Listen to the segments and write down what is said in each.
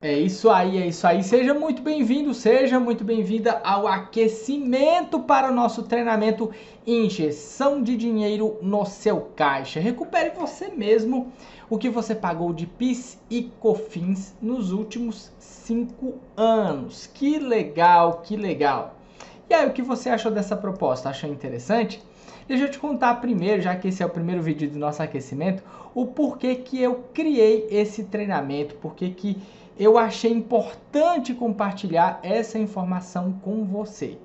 É isso aí, é isso aí. Seja muito bem-vindo, seja muito bem-vinda ao aquecimento para o nosso treinamento Injeção de Dinheiro no seu caixa. Recupere você mesmo o que você pagou de PIS e COFINS nos últimos 5 anos. Que legal, que legal. E aí, o que você achou dessa proposta? Achou interessante? Deixa eu te contar primeiro, já que esse é o primeiro vídeo do nosso aquecimento, o porquê que eu criei esse treinamento, porquê que eu achei importante compartilhar essa informação com você.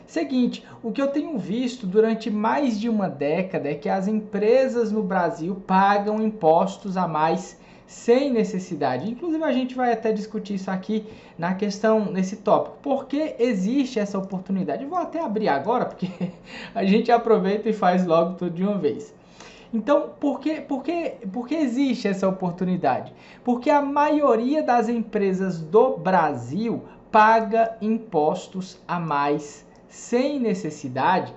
Seguinte, o que eu tenho visto durante mais de uma década é que as empresas no Brasil pagam impostos a mais sem necessidade. Inclusive a gente vai até discutir isso aqui na questão, nesse tópico. Por que existe essa oportunidade? Eu vou até abrir agora, porque a gente aproveita e faz logo tudo de uma vez. Então, por que existe essa oportunidade? Porque a maioria das empresas do Brasil paga impostos a mais sem necessidade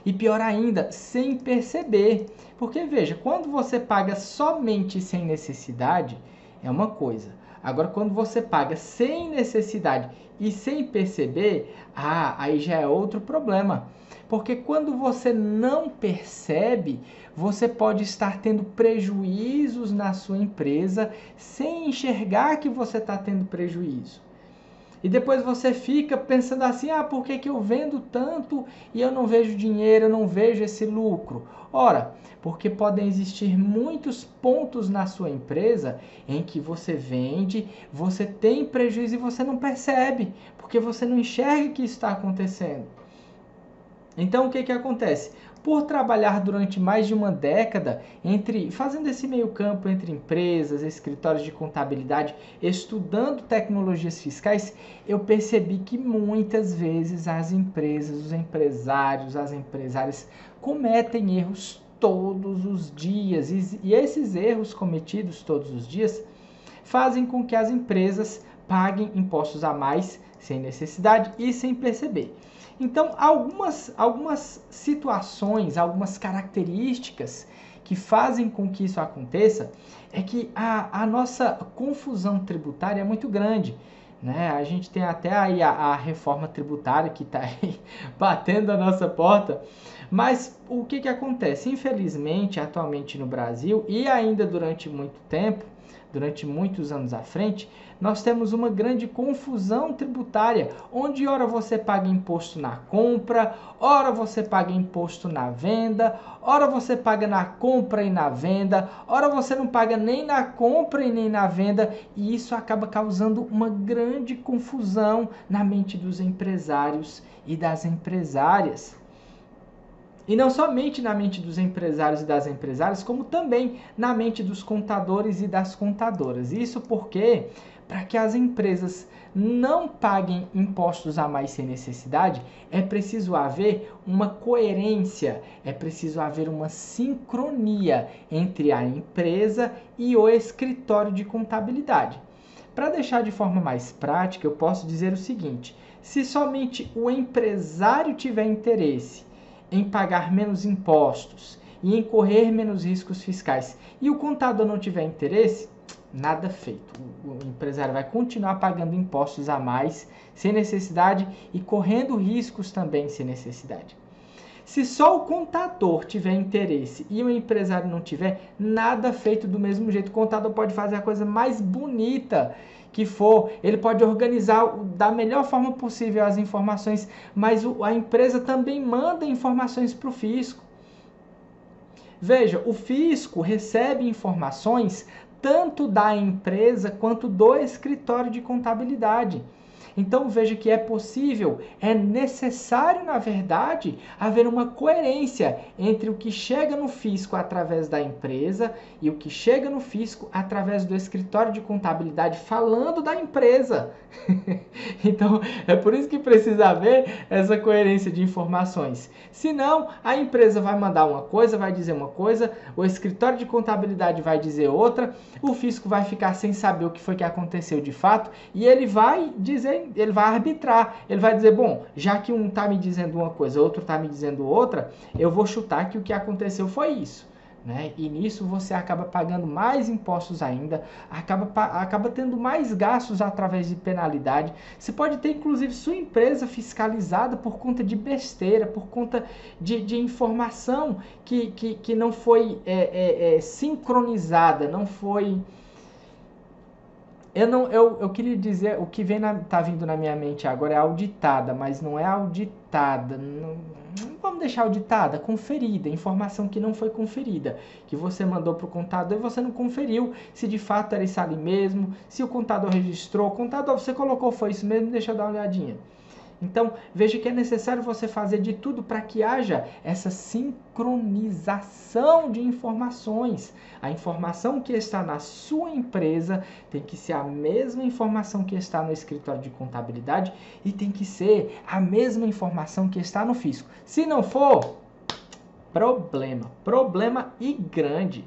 e, pior ainda, sem perceber. Porque, veja, quando você paga somente sem necessidade, é uma coisa. Agora, quando você paga sem necessidade e sem perceber, aí já é outro problema. Porque quando você não percebe, você pode estar tendo prejuízos na sua empresa sem enxergar que você está tendo prejuízo. E depois você fica pensando assim, por que que eu vendo tanto e eu não vejo dinheiro, eu não vejo esse lucro? Ora, porque podem existir muitos pontos na sua empresa em que você vende, você tem prejuízo e você não percebe, porque você não enxerga que isso está acontecendo. Então, o que que acontece? Por trabalhar durante mais de uma década fazendo esse meio campo entre empresas, escritórios de contabilidade, estudando tecnologias fiscais, eu percebi que muitas vezes as empresas, os empresários, as empresárias cometem erros todos os dias. E esses erros cometidos todos os dias fazem com que as empresas paguem impostos a mais sem necessidade e sem perceber. Então, algumas situações, algumas características que fazem com que isso aconteça é que a nossa confusão tributária é muito grande. Né? A gente tem até aí a reforma tributária que está aí batendo a nossa porta. Mas o que, que acontece? Infelizmente, atualmente no Brasil e ainda durante muito tempo, durante muitos anos à frente, nós temos uma grande confusão tributária, onde ora você paga imposto na compra, ora você paga imposto na venda, ora você paga na compra e na venda, ora você não paga nem na compra e nem na venda, e isso acaba causando uma grande confusão na mente dos empresários e das empresárias. E não somente na mente dos empresários e das empresárias, como também na mente dos contadores e das contadoras. Isso porque, para que as empresas não paguem impostos a mais sem necessidade, é preciso haver uma coerência, é preciso haver uma sincronia entre a empresa e o escritório de contabilidade. Para deixar de forma mais prática, eu posso dizer o seguinte: se somente o empresário tiver interesse em pagar menos impostos e em correr menos riscos fiscais e o contador não tiver interesse, nada feito. O empresário vai continuar pagando impostos a mais sem necessidade e correndo riscos também sem necessidade. Se só o contador tiver interesse e o empresário não tiver, nada feito do mesmo jeito. O contador pode fazer a coisa mais bonita que for, ele pode organizar da melhor forma possível as informações, mas a empresa também manda informações para o fisco. Veja, o fisco recebe informações tanto da empresa quanto do escritório de contabilidade. Então veja que é possível, é necessário, na verdade, haver uma coerência entre o que chega no fisco através da empresa e o que chega no fisco através do escritório de contabilidade falando da empresa. Então é por isso que precisa haver essa coerência de informações. Senão, a empresa vai mandar uma coisa, vai dizer uma coisa, o escritório de contabilidade vai dizer outra, o fisco vai ficar sem saber o que foi que aconteceu de fato e ele vai dizer, ele vai arbitrar, ele vai dizer, bom, já que um está me dizendo uma coisa, outro está me dizendo outra, eu vou chutar que o que aconteceu foi isso. né? E nisso você acaba pagando mais impostos ainda, acaba tendo mais gastos através de penalidade. Você pode ter, inclusive, sua empresa fiscalizada por conta de besteira, por conta de informação que não foi sincronizada, não foi... Eu queria dizer, o que tá vindo na minha mente agora é auditada, mas não é auditada. Não vamos deixar auditada, conferida, informação que não foi conferida, que você mandou para o contador e você não conferiu se de fato era isso ali mesmo, se o contador registrou, contador, você colocou, foi isso mesmo, deixa eu dar uma olhadinha. Então, veja que é necessário você fazer de tudo para que haja essa sincronização de informações. A informação que está na sua empresa tem que ser a mesma informação que está no escritório de contabilidade e tem que ser a mesma informação que está no fisco. Se não for, problema e grande.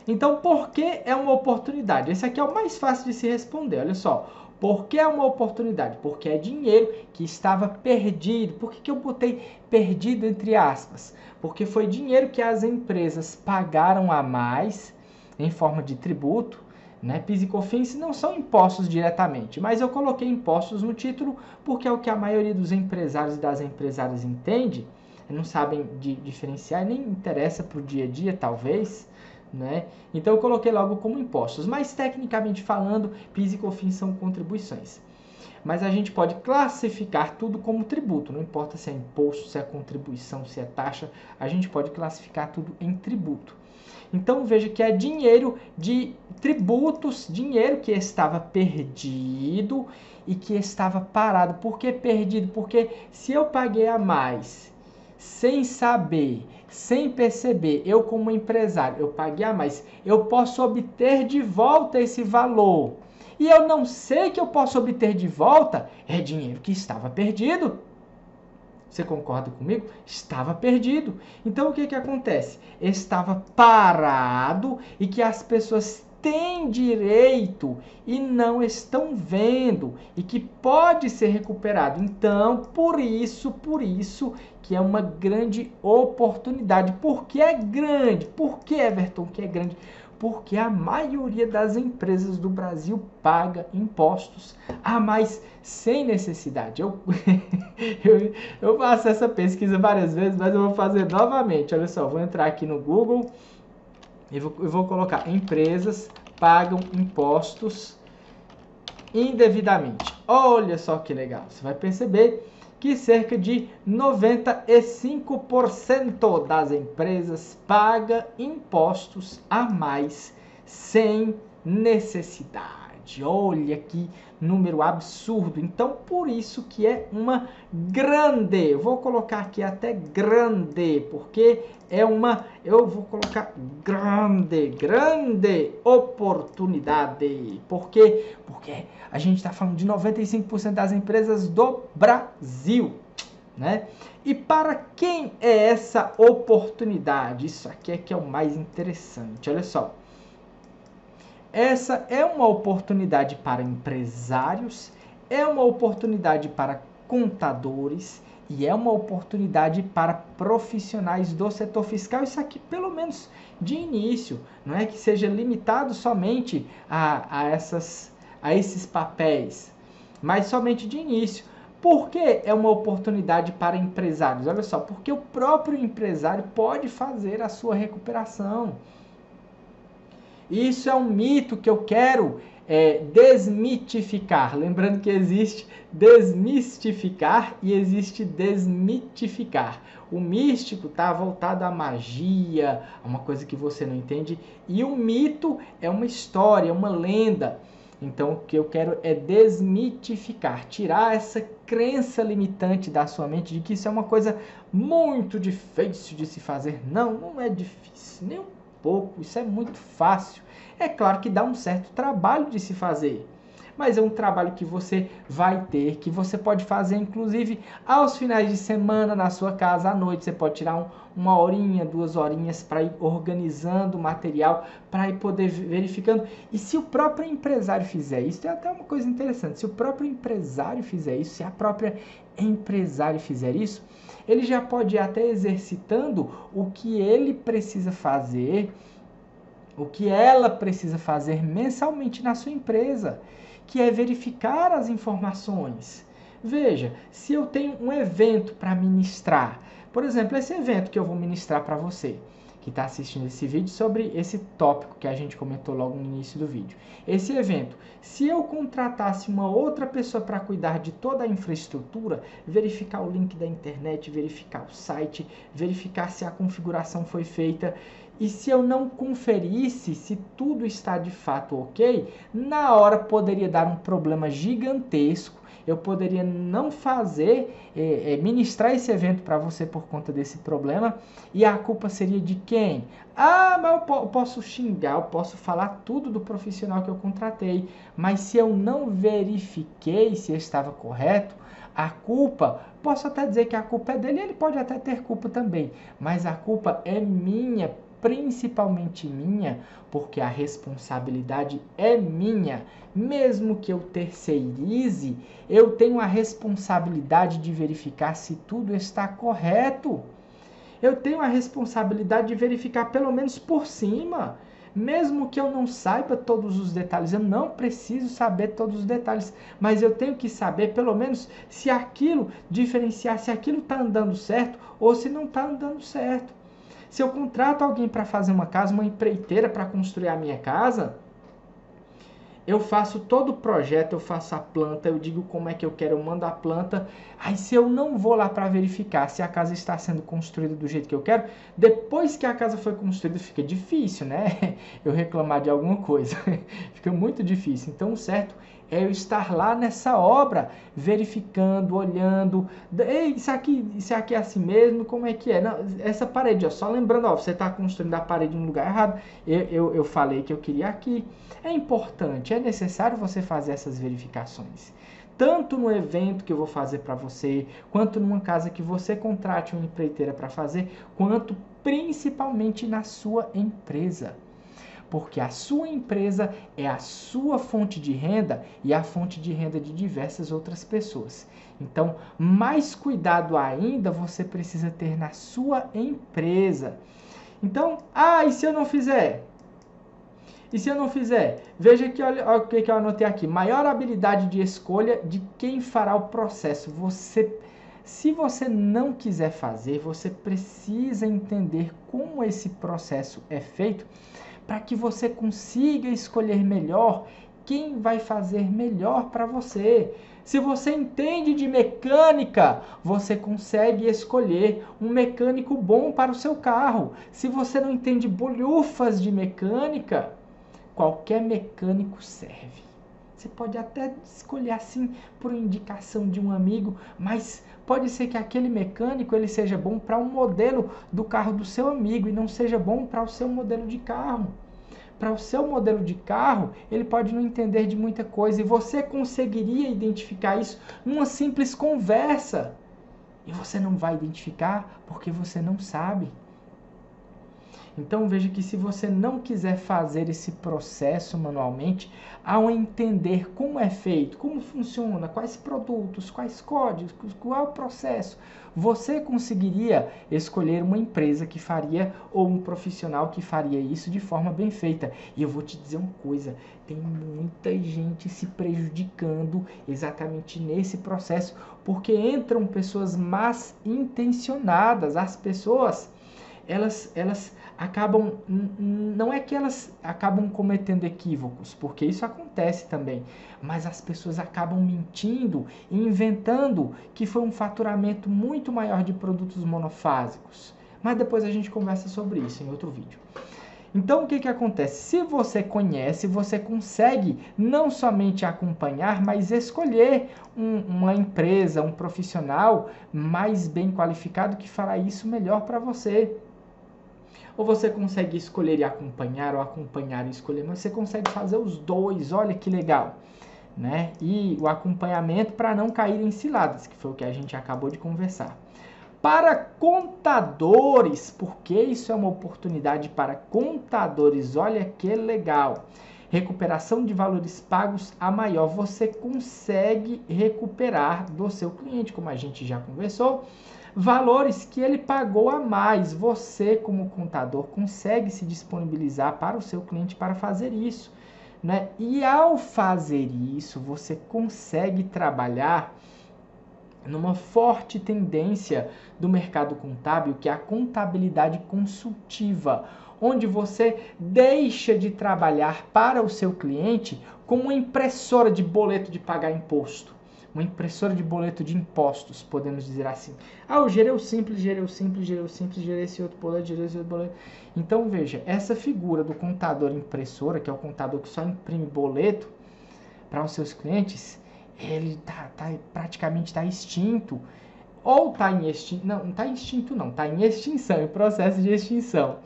Então, por que é uma oportunidade? Esse aqui é o mais fácil de se responder, olha só. Por que é uma oportunidade? Porque é dinheiro que estava perdido. Por que eu botei perdido entre aspas? Porque foi dinheiro que as empresas pagaram a mais em forma de tributo, né? PIS e COFINS não são impostos diretamente, mas eu coloquei impostos no título porque é o que a maioria dos empresários e das empresárias entende, não sabem diferenciar, nem interessa para o dia a dia, talvez. Né? Então eu coloquei logo como impostos, mas tecnicamente falando, PIS e COFINS são contribuições. Mas a gente pode classificar tudo como tributo, não importa se é imposto, se é contribuição, se é taxa, a gente pode classificar tudo em tributo. Então veja que é dinheiro de tributos, dinheiro que estava perdido e que estava parado. Por que perdido? Porque se eu paguei a mais sem saber, sem perceber, eu como empresário, eu paguei a mais, eu posso obter de volta esse valor. E eu não sei que eu posso obter de volta, é dinheiro que estava perdido. Você concorda comigo? Estava perdido. Então o que acontece? Estava parado e que as pessoas têm direito e não estão vendo e que pode ser recuperado. Então, por isso que é uma grande oportunidade. Por que é grande? Por que, Everton, que é grande? Porque a maioria das empresas do Brasil paga impostos a mais sem necessidade. Eu faço essa pesquisa várias vezes, mas eu vou fazer novamente. Olha só, vou entrar aqui no Google e vou colocar empresas pagam impostos indevidamente. Olha só que legal. Você vai perceber que cerca de 95% das empresas paga impostos a mais sem necessidade. Olha que número absurdo. Então, por isso que é uma grande, eu vou colocar aqui até grande, porque é uma, eu vou colocar grande oportunidade. Por quê? Porque a gente está falando de 95% das empresas do Brasil, né? E para quem é essa oportunidade? Isso aqui é que é o mais interessante, olha só. Essa é uma oportunidade para empresários, é uma oportunidade para contadores e é uma oportunidade para profissionais do setor fiscal. Isso aqui, pelo menos de início, não é que seja limitado somente a esses papéis, mas somente de início. Por que é uma oportunidade para empresários? Olha só, porque o próprio empresário pode fazer a sua recuperação. Isso é um mito que eu quero desmitificar. Lembrando que existe desmistificar e existe desmitificar. O místico está voltado à magia, a uma coisa que você não entende. E o mito é uma história, uma lenda. Então, o que eu quero é desmitificar, tirar essa crença limitante da sua mente de que isso é uma coisa muito difícil de se fazer. Não, não é difícil, nem um pouco, isso é muito fácil. É claro que dá um certo trabalho de se fazer, mas é um trabalho que você vai ter, que você pode fazer inclusive aos finais de semana na sua casa, à noite. Você pode tirar uma horinha, 2 horinhas para ir organizando o material, para ir poder verificando. E se o próprio empresário fizer isso, tem até uma coisa interessante, se o próprio empresário fizer isso, se a própria empresária fizer isso, ele já pode ir até exercitando o que ele precisa fazer, o que ela precisa fazer mensalmente na sua empresa, que é verificar as informações. Veja, se eu tenho um evento para ministrar, por exemplo, esse evento que eu vou ministrar para você, que está assistindo esse vídeo, sobre esse tópico que a gente comentou logo no início do vídeo. Esse evento, se eu contratasse uma outra pessoa para cuidar de toda a infraestrutura, verificar o link da internet, verificar o site, verificar se a configuração foi feita, e se eu não conferisse se tudo está de fato ok, na hora poderia dar um problema gigantesco. Eu poderia não fazer, ministrar esse evento para você por conta desse problema, e a culpa seria de quem? Ah, mas eu posso xingar, eu posso falar tudo do profissional que eu contratei, mas se eu não verifiquei se estava correto, a culpa, posso até dizer que a culpa é dele, ele pode até ter culpa também, mas a culpa é minha, principalmente minha, porque a responsabilidade é minha. Mesmo que eu terceirize, eu tenho a responsabilidade de verificar se tudo está correto. Eu tenho a responsabilidade de verificar pelo menos por cima. Mesmo que eu não saiba todos os detalhes, eu não preciso saber todos os detalhes, mas eu tenho que saber pelo menos se aquilo, diferenciar se aquilo está andando certo ou se não está andando certo. Se eu contrato alguém para fazer uma casa, uma empreiteira para construir a minha casa, eu faço todo o projeto, eu faço a planta, eu digo como é que eu quero, eu mando a planta. Aí se eu não vou lá para verificar se a casa está sendo construída do jeito que eu quero, depois que a casa foi construída fica difícil, né? Eu reclamar de alguma coisa. Fica muito difícil. Então o certo é eu estar lá nessa obra, verificando, olhando. Ei, isso aqui é assim mesmo? Como é que é? Não, essa parede, ó, só lembrando, ó, você está construindo a parede no lugar errado. Eu falei que eu queria aqui. É importante, é necessário você fazer essas verificações. Tanto no evento que eu vou fazer para você, quanto numa casa que você contrate uma empreiteira para fazer, quanto principalmente na sua empresa. Porque a sua empresa é a sua fonte de renda e a fonte de renda de diversas outras pessoas. Então, mais cuidado ainda você precisa ter na sua empresa. Então, e se eu não fizer? E se eu não fizer? Veja aqui, olha o que eu anotei aqui. Maior habilidade de escolha de quem fará o processo. Se você não quiser fazer, você precisa entender como esse processo é feito para que você consiga escolher melhor quem vai fazer melhor para você. Se você entende de mecânica, você consegue escolher um mecânico bom para o seu carro. Se você não entende bolhufas de mecânica, qualquer mecânico serve. Você pode até escolher assim por indicação de um amigo, mas pode ser que aquele mecânico ele seja bom para um modelo do carro do seu amigo e não seja bom para o seu modelo de carro. Para o seu modelo de carro, ele pode não entender de muita coisa e você conseguiria identificar isso numa simples conversa. E você não vai identificar porque você não sabe. Então veja que se você não quiser fazer esse processo manualmente, ao entender como é feito, como funciona, quais produtos, quais códigos, qual é o processo, você conseguiria escolher uma empresa que faria ou um profissional que faria isso de forma bem feita. E eu vou te dizer uma coisa, tem muita gente se prejudicando exatamente nesse processo, porque entram pessoas más intencionadas, as pessoas elas acabam, não é que elas acabam cometendo equívocos, porque isso acontece também, mas as pessoas acabam mentindo e inventando que foi um faturamento muito maior de produtos monofásicos. Mas depois a gente conversa sobre isso em outro vídeo. Então o que acontece? Se você conhece, você consegue não somente acompanhar, mas escolher uma empresa, um profissional mais bem qualificado que fará isso melhor para você. Ou você consegue escolher e acompanhar, ou acompanhar e escolher, mas você consegue fazer os dois, olha que legal. né? E o acompanhamento para não cair em ciladas, que foi o que a gente acabou de conversar. Para contadores, porque isso é uma oportunidade para contadores, olha que legal. Recuperação de valores pagos a maior, você consegue recuperar do seu cliente, como a gente já conversou, valores que ele pagou a mais, você como contador consegue se disponibilizar para o seu cliente para fazer isso, né? E ao fazer isso, você consegue trabalhar numa forte tendência do mercado contábil, que é a contabilidade consultiva, onde você deixa de trabalhar para o seu cliente como uma impressora de boleto de pagar imposto, uma impressora de boleto de impostos, podemos dizer assim. Ah, eu gerei o simples, gerei esse outro boleto, gerei esse outro boleto. Então, veja, essa figura do contador impressora, que é o contador que só imprime boleto para os seus clientes, ele praticamente está extinto, ou está em extinção, não está extinto não, está em extinção, em processo de extinção.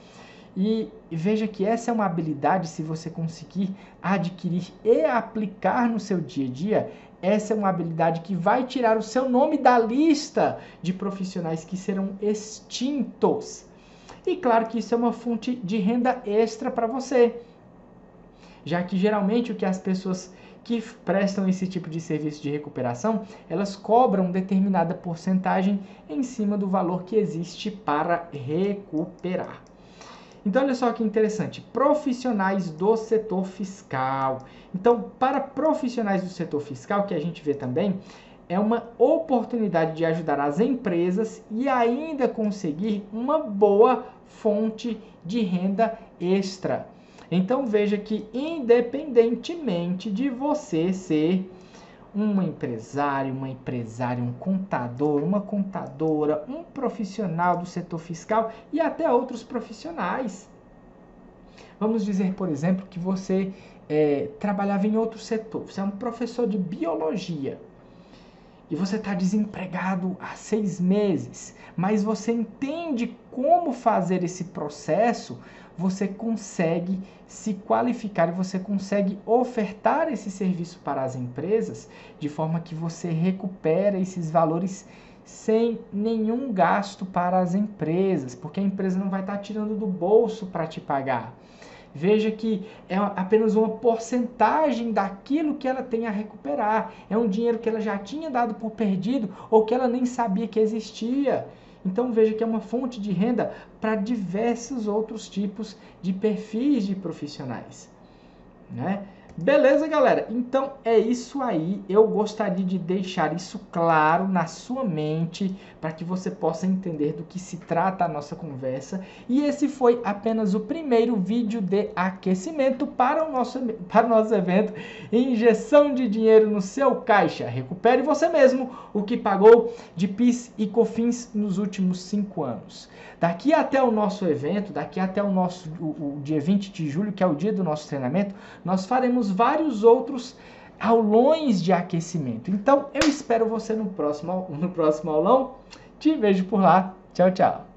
E veja que essa é uma habilidade, se você conseguir adquirir e aplicar no seu dia a dia, essa é uma habilidade que vai tirar o seu nome da lista de profissionais que serão extintos. E claro que isso é uma fonte de renda extra para você, já que geralmente o que as pessoas que prestam esse tipo de serviço de recuperação, elas cobram determinada porcentagem em cima do valor que existe para recuperar. Então, olha só que interessante, profissionais do setor fiscal. Então, para profissionais do setor fiscal, que a gente vê também, é uma oportunidade de ajudar as empresas e ainda conseguir uma boa fonte de renda extra. Então veja que independentemente de você ser um empresário, uma empresária, um contador, uma contadora, um profissional do setor fiscal e até outros profissionais. Vamos dizer, por exemplo, que você trabalhava em outro setor, você é um professor de biologia e você está desempregado há 6 meses, mas você entende como fazer esse processo, você consegue se qualificar e você consegue ofertar esse serviço para as empresas de forma que você recupera esses valores sem nenhum gasto para as empresas, porque a empresa não vai estar tirando do bolso para te pagar. Veja que é apenas uma porcentagem daquilo que ela tem a recuperar. É um dinheiro que ela já tinha dado por perdido ou que ela nem sabia que existia. Então veja que é uma fonte de renda para diversos outros tipos de perfis de profissionais, né? Beleza, galera? Então é isso aí. Eu gostaria de deixar isso claro na sua mente para que você possa entender do que se trata a nossa conversa. E esse foi apenas o primeiro vídeo de aquecimento para o nosso evento Injeção de Dinheiro no Seu Caixa. Recupere você mesmo o que pagou de PIS e COFINS nos últimos 5 anos. Daqui até o nosso evento, daqui até o dia 20 de julho, que é o dia do nosso treinamento, nós faremos vários outros aulões de aquecimento. Então, eu espero você no próximo aulão. Te vejo por lá. Tchau, tchau.